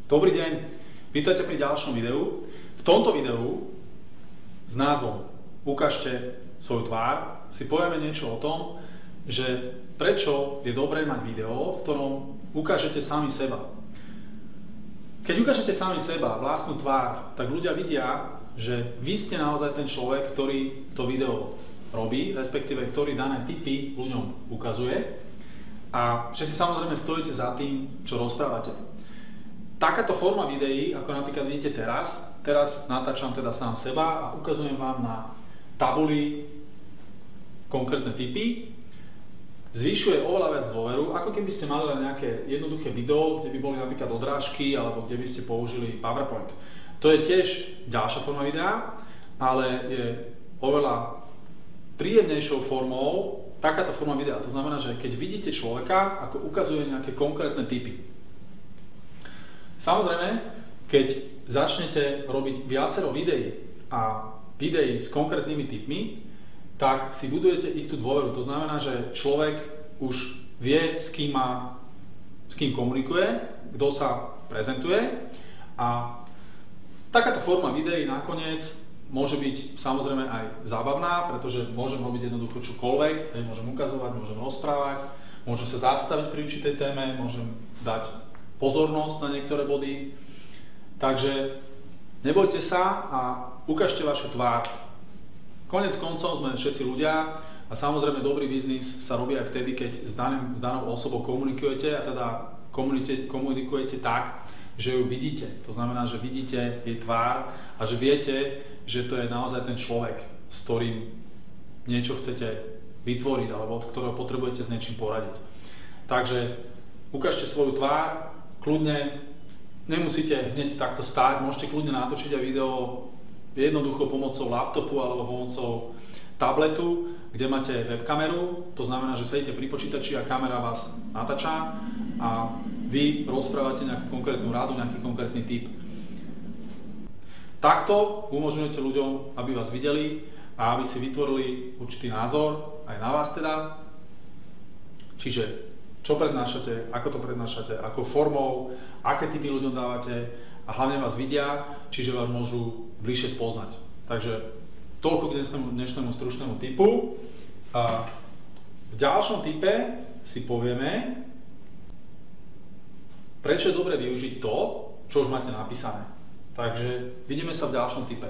Dobrý deň, vítajte pri ďalšom videu. V tomto videu s názvom Ukážte svoju tvár si povieme niečo o tom, že prečo je dobré mať video, v ktorom ukážete sami seba. Keď ukážete sami seba, vlastnú tvár, tak ľudia vidia, že vy ste naozaj ten človek, ktorý to video robí, respektíve ktorý dané tipy ľuďom ukazuje a že si samozrejme stojíte za tým, čo rozprávate. Takáto forma videí, ako napríklad vidíte teraz natáčam teda sám seba a ukazujem vám na tabuli konkrétne tipy, zvyšuje oveľa viac dôveru, ako keby ste mali len nejaké jednoduché video, kde by boli napríklad odrážky alebo kde by ste použili PowerPoint. To je tiež ďalšia forma videa, ale je oveľa príjemnejšou formou takáto forma videa. To znamená, že keď vidíte človeka, ako ukazuje nejaké konkrétne tipy. Samozrejme, keď začnete robiť viacero videí a videí s konkrétnymi tipmi, tak si budujete istú dôveru. To znamená, že človek už vie, s kým komunikuje, kto sa prezentuje a takáto forma videí nakoniec môže byť samozrejme aj zábavná, pretože môžem robiť jednoducho čokoľvek, môžem ukazovať, môžem rozprávať, môžem sa zastaviť pri určitej téme, môžem dať pozornosť na niektoré body. Takže nebojte sa a ukážte vašu tvár. Konec koncov sme všetci ľudia a samozrejme dobrý biznis sa robí aj vtedy, keď s danou osobou komunikujete a teda komunikujete tak, že ju vidíte. To znamená, že vidíte jej tvár a že viete, že to je naozaj ten človek, s ktorým niečo chcete vytvoriť alebo od ktorého potrebujete s niečím poradiť. Takže ukážte svoju tvár, kľudne nemusíte hneď takto stáť, môžete kľudne natočiť aj video jednoducho pomocou laptopu alebo pomocou tabletu, kde máte webkameru, to znamená, že sedíte pri počítači a kamera vás natáča a vy rozprávate nejakú konkrétnu radu, nejaký konkrétny tip. Takto umožňujete ľuďom, aby vás videli a aby si vytvorili určitý názor, aj na vás teda. Čiže čo prednášate, ako to prednášate, akou formou, aké tipy ľuďom dávate a hlavne vás vidia, čiže vás môžu bližšie spoznať. Takže toľko k dnešnému stručnému tipu. A v ďalšom tipe si povieme, prečo je dobre využiť to, čo už máte napísané. Takže vidíme sa v ďalšom tipe.